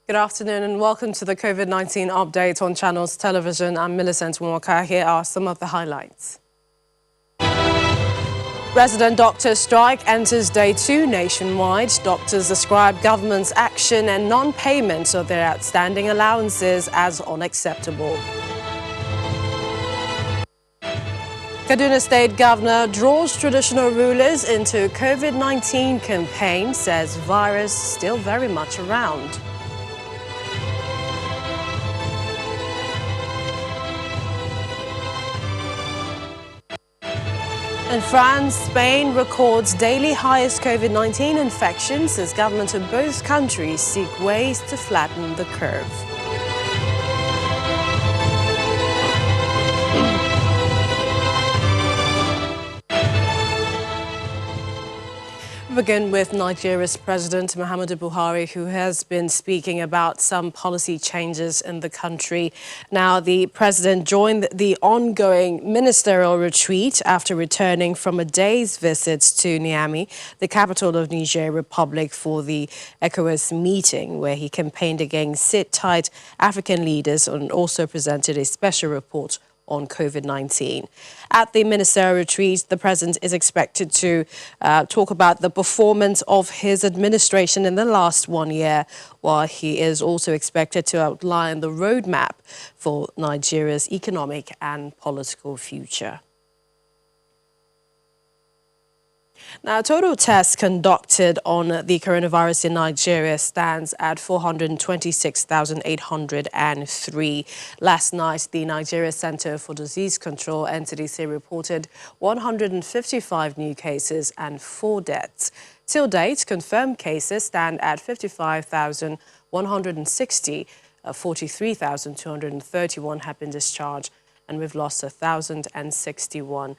Good afternoon and welcome to the COVID-19 update on Channels Television. I'm Millicent Mwaka. Here are some of the highlights. Resident doctor strike enters day 2 nationwide. Doctors describe government's action and non-payment of their outstanding allowances as unacceptable. Kaduna State Governor draws traditional rulers into COVID-19 campaign, says virus still very much around. In France, Spain records daily highest COVID-19 infections as governments of both countries seek ways to flatten the curve. We begin with Nigeria's President Muhammadu Buhari, who has been speaking about some policy changes in the country. Now, the president joined the ongoing ministerial retreat after returning from a day's visit to Niamey, the capital of Niger Republic, for the ECOWAS meeting, where he campaigned against sit-tight African leaders and also presented a special report on COVID-19. At the ministerial retreat, the president is expected to talk about the performance of his administration in the last 1 year, while he is also expected to outline the roadmap for Nigeria's economic and political future. Now, total tests conducted on the coronavirus in Nigeria stands at 426,803. Last night, the Nigeria Center for Disease Control, NCDC, reported 155 new cases and 4 deaths. Till date, confirmed cases stand at 55,160. 43,231 have been discharged, and we've lost 1,061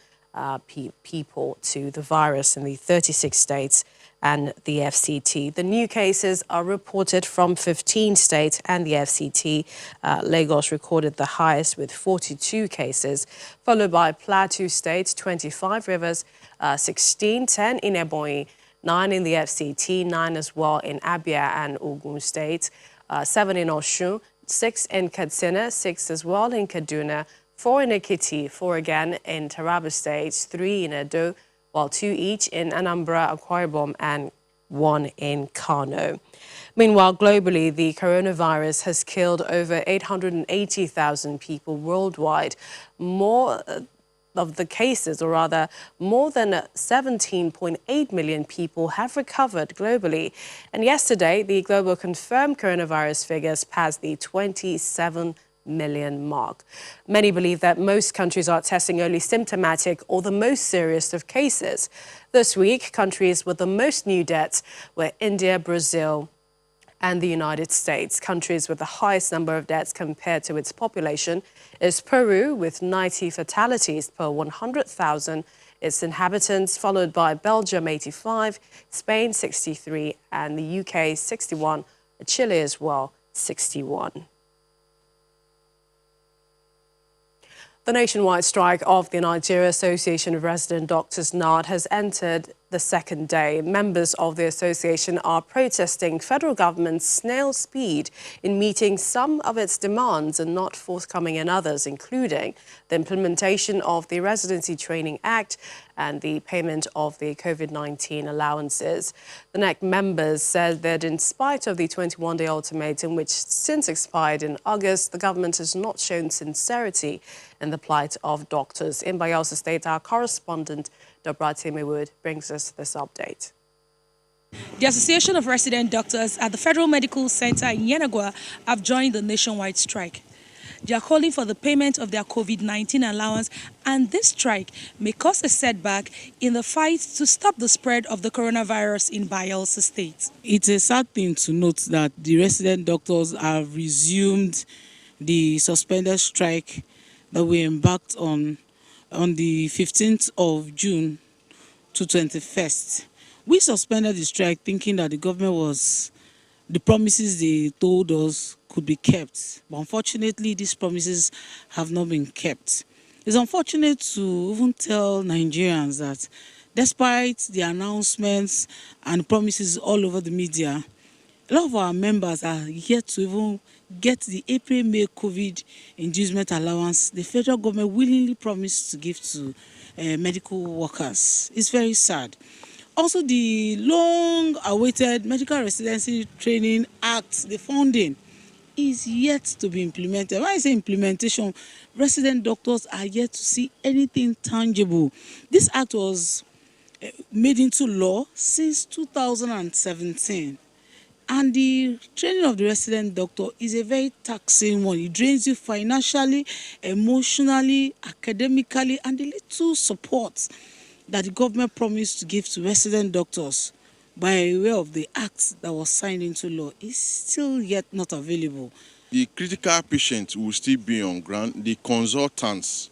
people to the virus in the 36 states and the FCT. The new cases are reported from 15 states and the FCT. Lagos recorded the highest with 42 cases, followed by Plateau State, 25, Rivers, 16, 10 in Ebonyi, 9 in the FCT, 9 as well in Abia and Ogun State, 7 in Osun, 6 in Katsina, 6 as well in Kaduna, 4 in Ekiti, 4 again in Taraba State, 3 in Edo, while 2 each in Anambra, Akwa Ibom, and 1 in Kano. Meanwhile, globally, the coronavirus has killed over 880,000 people worldwide. More of the cases, or rather, more than 17.8 million people have recovered globally. And yesterday, the global confirmed coronavirus figures passed the 27 million mark. Many believe that most countries are testing only symptomatic or the most serious of cases. This week, countries with the most new deaths were India, Brazil, and the United States. Countries with the highest number of deaths compared to its population is Peru, with 90 fatalities per 100,000 its inhabitants, followed by Belgium, 85, Spain, 63, and the UK, 61, Chile as well, 61. The nationwide strike of the Nigeria Association of Resident Doctors, NARD, has entered the second day. Members of the association are protesting federal government's snail speed in meeting some of its demands and not forthcoming in others, including the implementation of the Residency Training Act and the payment of the COVID-19 allowances. The NEC members said that in spite of the 21-day ultimatum, which since expired in August, the government has not shown sincerity in the plight of doctors. In Bayelsa State, our correspondent, Dobrate Mewood, brings us this update. The Association of Resident Doctors at the Federal Medical Center in Yenagoa have joined the nationwide strike. They are calling for the payment of their COVID-19 allowance, and this strike may cause a setback in the fight to stop the spread of the coronavirus in Bayelsa State. It's a sad thing to note that the resident doctors have resumed the suspended strike that we embarked on the 15th of June to 21st. We suspended the strike thinking that the promises they told us could be kept. But unfortunately, these promises have not been kept. It's unfortunate to even tell Nigerians that despite the announcements and promises all over the media, A lot of our members are yet to even get the April-May COVID inducement allowance the federal government willingly promised to give to medical workers. It's very sad. Also, the long-awaited Medical Residency Training Act, the funding, is yet to be implemented. When I say implementation, resident doctors are yet to see anything tangible. This act was made into law since 2017. And the training of the resident doctor is a very taxing one. It drains you financially, emotionally, academically, and the little support that the government promised to give to resident doctors by way of the act that was signed into law is still yet not available. The critical patients will still be on ground. The consultant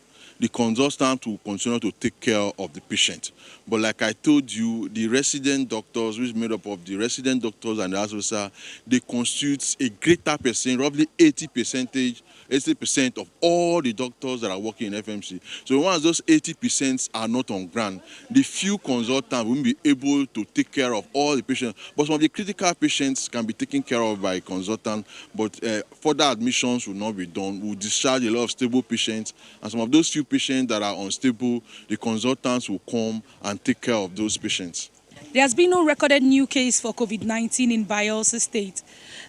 will continue to take care of the patient. But like I told you, the resident doctors, which is made up of the resident doctors and the officer, they constitute a greater percent, roughly 80% of all the doctors that are working in FMC. So once those 80% are not on ground, the few consultants won't be able to take care of all the patients. But some of the critical patients can be taken care of by a consultant, but further admissions will not be done. We'll discharge a lot of stable patients, and some of those few patients that are unstable, the consultants will come and take care of those patients. There has been no recorded new case for COVID-19 in Bayelsa State.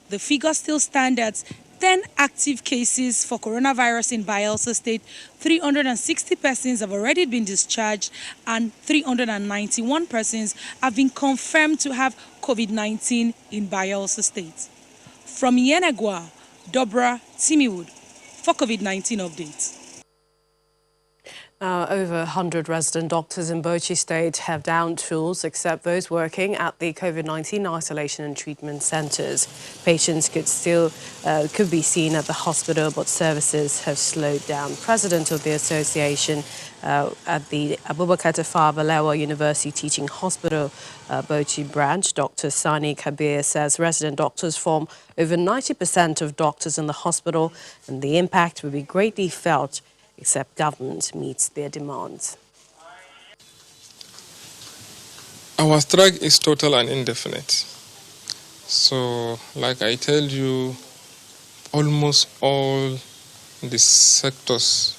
The figure still stands at 10 active cases for coronavirus in Bayelsa State. 360 persons have already been discharged and 391 persons have been confirmed to have COVID-19 in Bayelsa State. From Yenagua, Dobra Timiwood for COVID-19 updates. Over 100 resident doctors in Bauchi State have downed tools, except those working at the COVID-19 isolation and treatment centres. Patients could be seen at the hospital, but services have slowed down. President of the association at the ATBUTH University Teaching Hospital Bauchi branch, Dr. SANI KABIR, says resident doctors form over 90% of doctors in the hospital, and the impact will be greatly felt except government meets their demands. Our strike is total and indefinite. So, like I tell you, almost all the sectors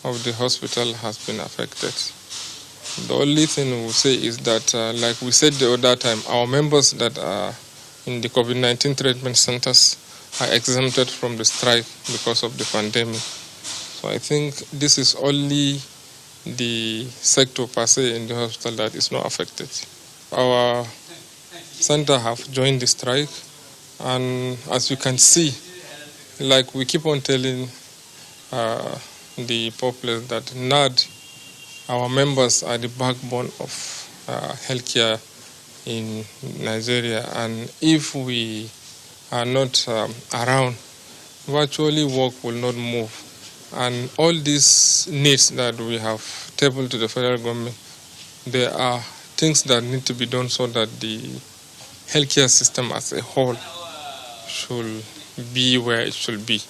of the hospital has been affected. The only thing we will say is that, like we said the other time, our members that are in the COVID-19 treatment centers are exempted from the strike because of the pandemic. So I think this is only the sector per se in the hospital that is not affected. Our center have joined the strike, and as you can see, like we keep on telling the populace that NAD, our members are the backbone of healthcare in Nigeria, and if we are not around, virtually work will not move. And all these needs that we have tabled to the federal government, there are things that need to be done so that the healthcare system as a whole should be where it should be.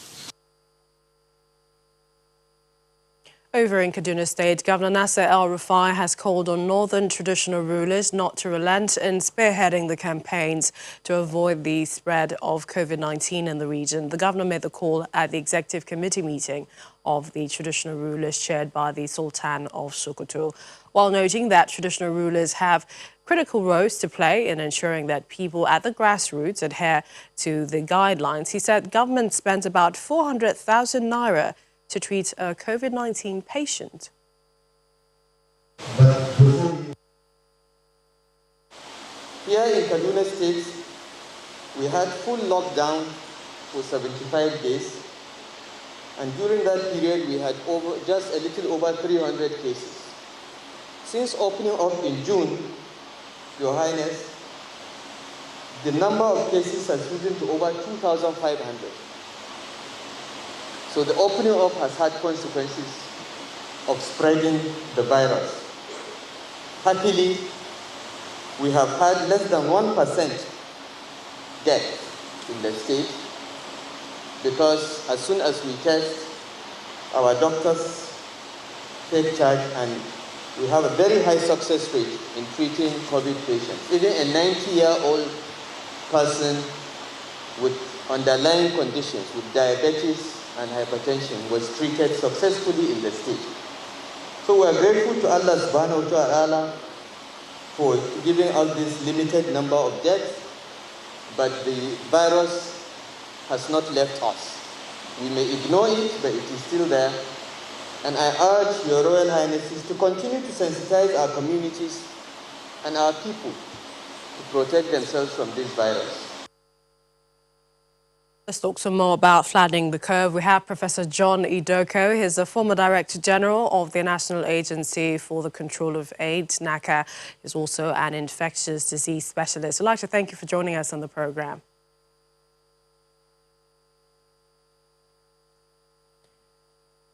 Over in Kaduna State, Governor NASIR EL-RUFAI has called on northern traditional rulers not to relent in spearheading the campaigns to avoid the spread of COVID-19 in the region. The governor made the call at the executive committee meeting of the traditional rulers chaired by the Sultan of Sokoto, while noting that traditional rulers have critical roles to play in ensuring that people at the grassroots adhere to the guidelines. He said government spent about 400,000 naira to treat a COVID-19 patient. Here in Kaduna State, we had full lockdown for 75 days, and during that period we had just a little over 300 cases. Since opening up in June, Your Highness, the number of cases has risen to over 2,500. So the opening up has had consequences of spreading the virus. Happily, we have had less than 1% death in the state, because as soon as we test, our doctors take charge, and we have a very high success rate in treating COVID patients. Even a 90-year-old person with underlying conditions, with diabetes and hypertension, was treated successfully in the state. So we are grateful to Allah subhanahu wa ta'ala for giving us this limited number of deaths, but the virus has not left us. We may ignore it, but it is still there. And I urge Your Royal Highnesses to continue to sensitize our communities and our people to protect themselves from this virus. Let's talk some more about flattening the curve. We have Professor John Idoko. He's the former Director General of the National Agency for the Control of AIDS, NACA. He's also an infectious disease specialist. I'd like to thank you for joining us on the program.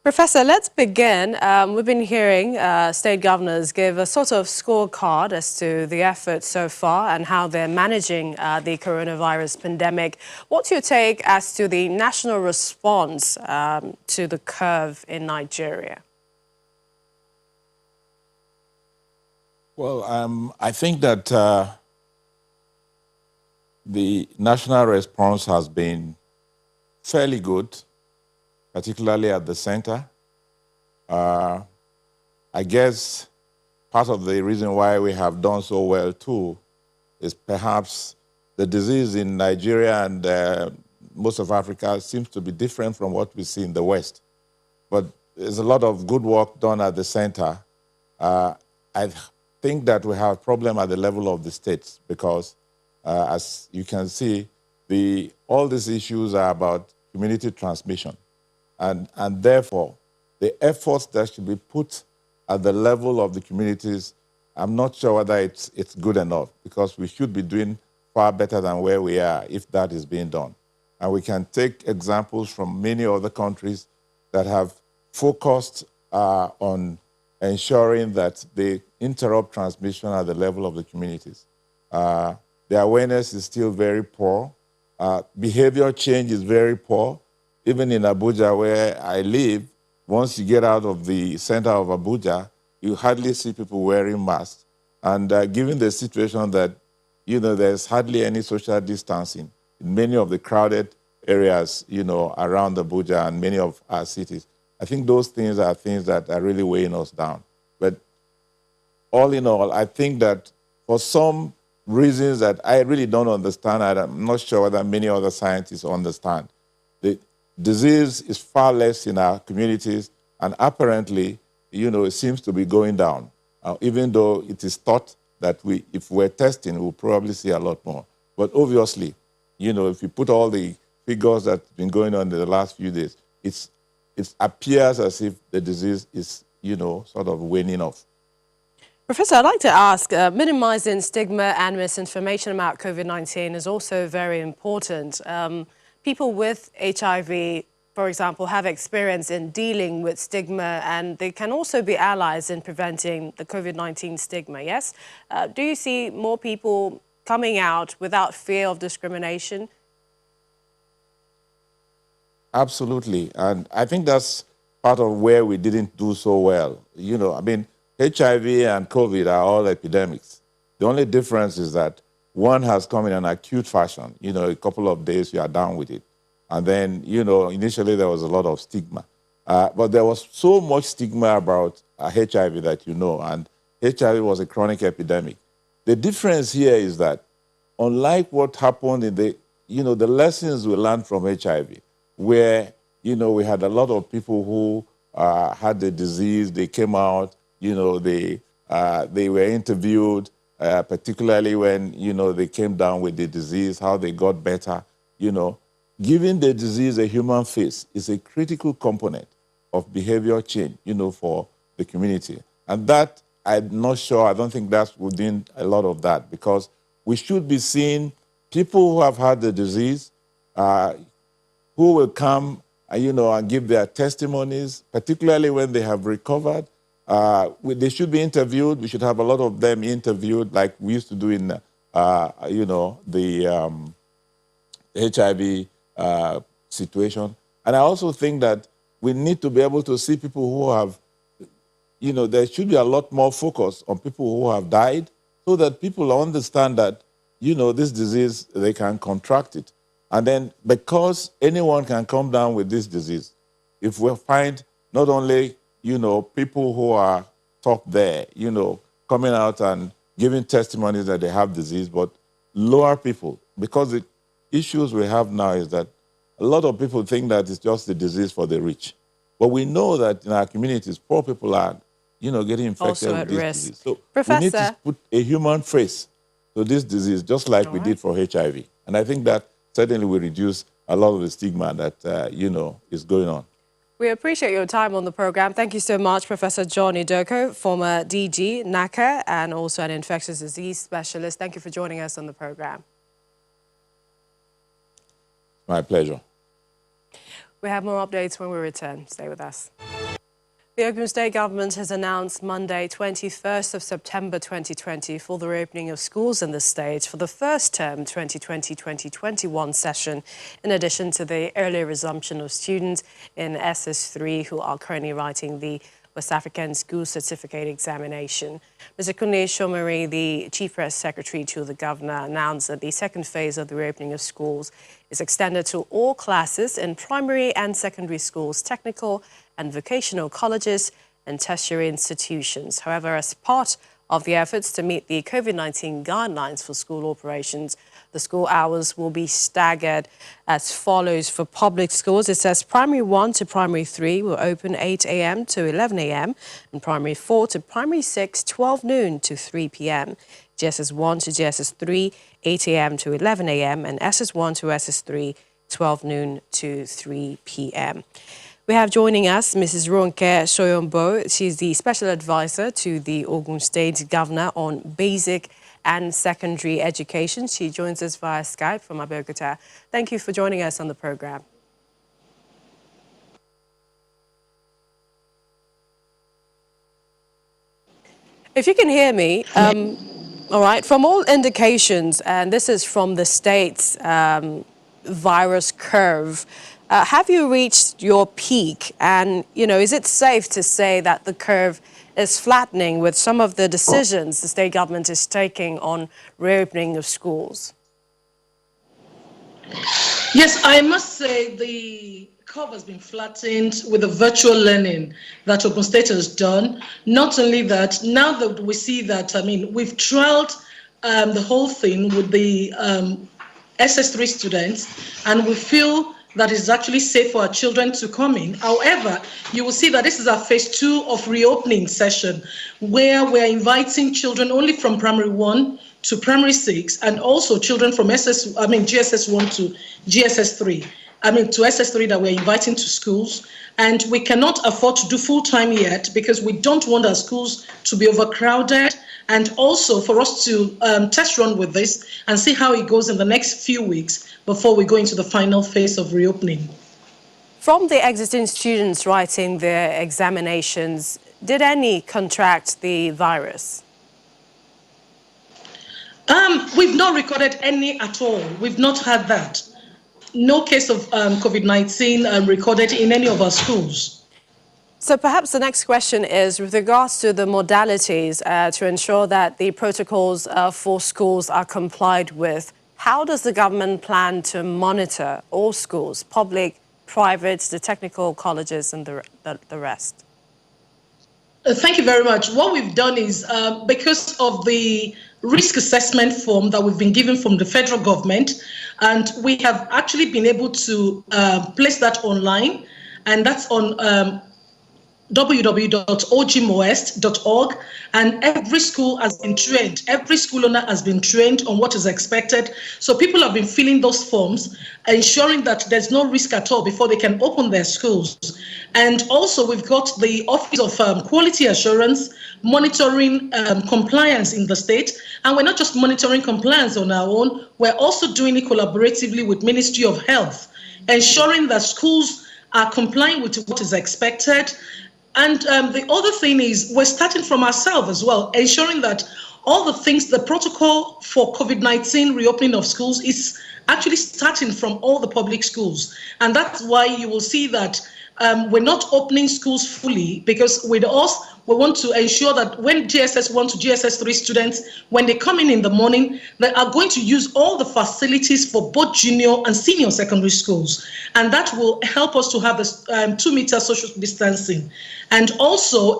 Professor, let's begin. We've been hearing state governors give a sort of scorecard as to the efforts so far and how they're managing the coronavirus pandemic. What's your take as to the national response to the curve in Nigeria? Well, I think that the national response has been fairly good, particularly at the center. I guess part of the reason why we have done so well too is perhaps the disease in Nigeria and most of Africa seems to be different from what we see in the West. But there's a lot of good work done at the center. I think that we have a problem at the level of the states because, as you can see, all these issues are about community transmission. And therefore, the efforts that should be put at the level of the communities, I'm not sure whether it's good enough because we should be doing far better than where we are if that is being done. And we can take examples from many other countries that have focused on ensuring that they interrupt transmission at the level of the communities. The awareness is still very poor. Behavior change is very poor. Even in Abuja, where I live, once you get out of the center of Abuja, you hardly see people wearing masks. And given the situation that, there's hardly any social distancing in many of the crowded areas, around Abuja and many of our cities, I think those things are things that are really weighing us down. But all in all, I think that for some reasons that I really don't understand, and I'm not sure whether many other scientists understand, the disease is far less in our communities, and apparently, it seems to be going down, even though it is thought that if we're testing, we'll probably see a lot more. But obviously, if you put all the figures that have been going on in the last few days, it appears as if the disease is, sort of waning off. Professor, I'd like to ask, minimizing stigma and misinformation about COVID-19 is also very important. People with HIV, for example, have experience in dealing with stigma, and they can also be allies in preventing the COVID-19 stigma, yes? Do you see more people coming out without fear of discrimination? Absolutely, and I think that's part of where we didn't do so well. HIV and COVID are all epidemics. The only difference is that one has come in an acute fashion. A couple of days you are down with it. And then, initially there was a lot of stigma. But there was so much stigma about HIV that and HIV was a chronic epidemic. The difference here is that, unlike what happened in the lessons we learned from HIV, where, we had a lot of people who had the disease, they came out, they were interviewed, particularly when, they came down with the disease, how they got better, Giving the disease a human face is a critical component of behavior change, for the community. And that, I'm not sure, I don't think that's within a lot of that, because we should be seeing people who have had the disease, who will come, and give their testimonies, particularly when they have recovered. They should be interviewed. We should have a lot of them interviewed, like we used to do in, the HIV situation. And I also think that we need to be able to see people who have, there should be a lot more focus on people who have died, so that people understand that, this disease, they can contract it. And then because anyone can come down with this disease, if we find not only, people who are top there, coming out and giving testimonies that they have disease, but lower people, because the issues we have now is that a lot of people think that it's just the disease for the rich. But we know that in our communities, poor people are, getting infected Also with at this risk. disease. So Professor, we need to put a human face to this disease, just like we did for HIV. And I think that certainly will reduce a lot of the stigma that, is going on. We appreciate your time on the program. Thank you so much, Professor John Idoko, former DG, NACA, and also an infectious disease specialist. Thank you for joining us on the program. My pleasure. We have more updates when we return. Stay with us. The Ogun State government has announced Monday, 21st of September 2020, for the reopening of schools in the state for the first term 2020-2021 session, in addition to the early resumption of students in SS3 who are currently writing the West African School Certificate Examination. Mr. Kunle Shomari, the Chief Press Secretary to the Governor, announced that the second phase of the reopening of schools is extended to all classes in primary and secondary schools, technical and vocational colleges and tertiary institutions. However, as part of the efforts to meet the COVID-19 guidelines for school operations, the school hours will be staggered as follows. For public schools, it says primary 1 to primary 3 will open 8 a.m. to 11 a.m. and primary 4 to primary 6, 12 noon to 3 p.m. GSS 1 to GSS 3, 8 a.m. to 11 a.m. and SS 1 to SS 3, 12 noon to 3 p.m. We have joining us Mrs. RONKE SOYOMBO. She's the special advisor to the Ogun State Governor on basic and secondary education. She joins us via Skype from Abeokuta. Thank you for joining us on the program. If you can hear me, all right, from all indications, and this is from the state's virus curve, have you reached your peak? And, is it safe to say that the curve is flattening with some of the decisions the state government is taking on reopening of schools? Yes, I must say the curve has been flattened with the virtual learning that Ogun State has done. Not only that, now that we see that, we've trialed the whole thing with the SS3 students, and we feel that it's actually safe for our children to come in. However, you will see that this is our phase 2 of reopening session, where we're inviting children only from primary 1 to primary 6, and also children from GSS 1 to GSS 3. To SS3 that we're inviting to schools. And we cannot afford to do full-time yet because we don't want our schools to be overcrowded, and also for us to test run with this and see how it goes in the next few weeks before we go into the final phase of reopening. From the existing students writing their examinations, did any contract the virus? We've not recorded any at all. We've not had that. No case of COVID-19 recorded in any of our schools. So perhaps the next question is with regards to the modalities to ensure that the protocols for schools are complied with. How does the government plan to monitor all schools, public, private, the technical colleges and the rest? Thank you very much. What we've done is because of the risk assessment form that we've been given from the federal government, and we have actually been able to place that online, and that's on www.ogmowest.org, and every school has been trained. Every school owner has been trained on what is expected. So people have been filling those forms, ensuring that there's no risk at all before they can open their schools. And also we've got the Office of Quality Assurance monitoring compliance in the state. And we're not just monitoring compliance on our own, we're also doing it collaboratively with Ministry of Health, ensuring that schools are complying with what is expected. And the other thing is we're starting from ourselves as well, ensuring that all the things, the protocol for COVID-19 reopening of schools is actually starting from all the public schools. And that's why you will see that we're not opening schools fully because with us, we want to ensure that when GSS 1 to GSS 3 students, when they come in the morning, they are going to use all the facilities for both junior and senior secondary schools. And that will help us to have a 2 meter social distancing. And also,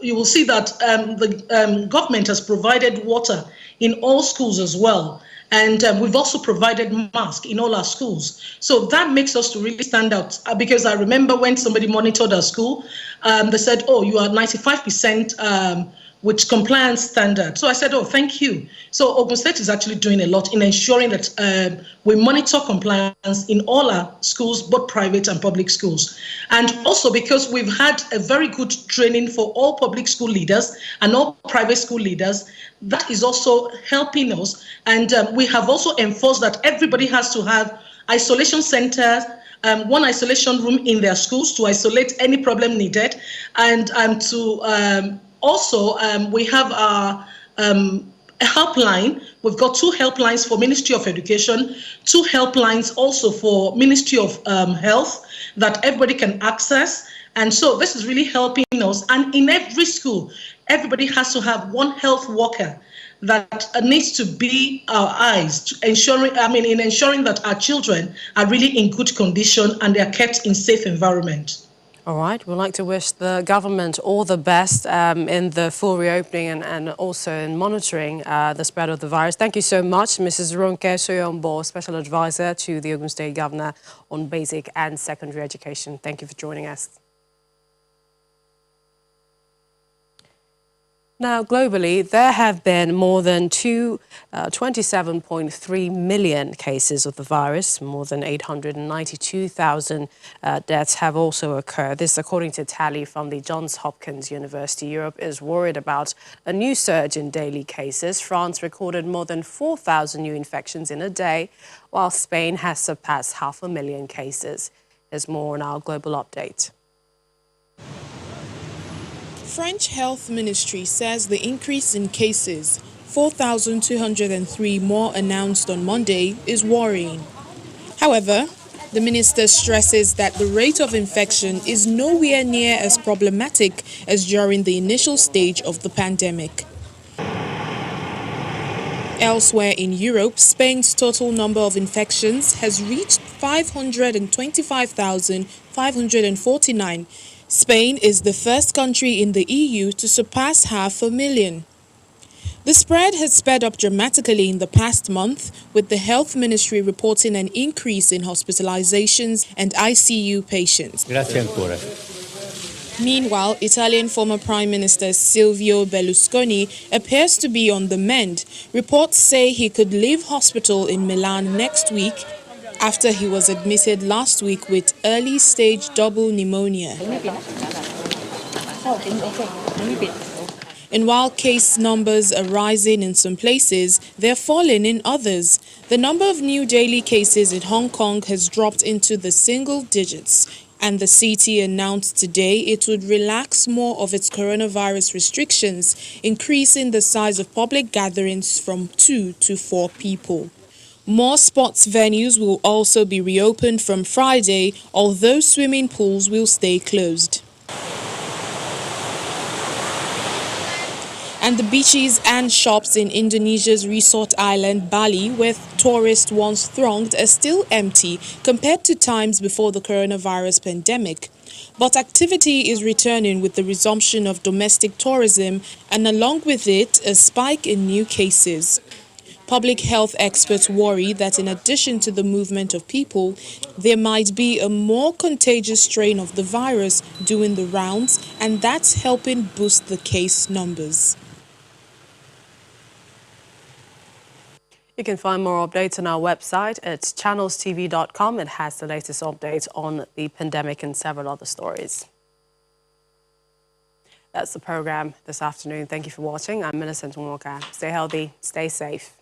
you will see that the government has provided water in all schools as well. And we've also provided masks in all our schools. So that makes us to really stand out. Because I remember when somebody monitored our school, they said, oh, you are 95% with compliance standard. So I said, oh, thank you. So Ogun State is actually doing a lot in ensuring that we monitor compliance in all our schools, both private and public schools. And also because we've had a very good training for all public school leaders and all private school leaders, that is also helping us. And we have also enforced that everybody has to have isolation centers, one isolation room in their schools to isolate any problem needed. And also, we have our helpline. We've got 2 helplines for Ministry of Education, 2 helplines also for Ministry of Health that everybody can access. And so this is really helping us. And in every school, everybody has to have one health worker that needs to be our eyes, ensuring that our children are really in good condition and they are kept in safe environment. All right, we'd like to wish the government all the best in the full reopening and also in monitoring the spread of the virus. Thank you so much, Mrs. RONKE SOYOMBO, Special Advisor to the Ogun State Governor on Basic and Secondary Education. Thank you for joining us. Now, globally, there have been more than 27.3 million cases of the virus. More than 892,000 deaths have also occurred. This, according to tally from the Johns Hopkins University. Europe is worried about a new surge in daily cases. France recorded more than 4,000 new infections in a day, while Spain has surpassed 500,000 cases. There's more on our global update. French Health Ministry says the increase in cases, 4,203 more announced on Monday, is worrying. However, the minister stresses that the rate of infection is nowhere near as problematic as during the initial stage of the pandemic. Elsewhere in Europe, Spain's total number of infections has reached 525,549. Spain is the first country in the EU to surpass 500,000. The spread has sped up dramatically in the past month, with the health ministry reporting an increase in hospitalizations and ICU patients. Meanwhile, Italian former Prime Minister Silvio Berlusconi appears to be on the mend. Reports say he could leave hospital in Milan next week after he was admitted last week with early-stage double pneumonia. And while case numbers are rising in some places, they're falling in others. The number of new daily cases in Hong Kong has dropped into the single digits, and the city announced today it would relax more of its coronavirus restrictions, increasing the size of public gatherings from 2 to 4 people. More sports venues will also be reopened from Friday, although swimming pools will stay closed. And the beaches and shops in Indonesia's resort island Bali, where tourists once thronged, are still empty compared to times before the coronavirus pandemic. But activity is returning with the resumption of domestic tourism and along with it, a spike in new cases. Public health experts worry that in addition to the movement of people, there might be a more contagious strain of the virus doing the rounds, and that's helping boost the case numbers. You can find more updates on our website. It's channelstv.com. It has the latest updates on the pandemic and several other stories. That's the program this afternoon. Thank you for watching. I'm Millicent Walker. Stay healthy, stay safe.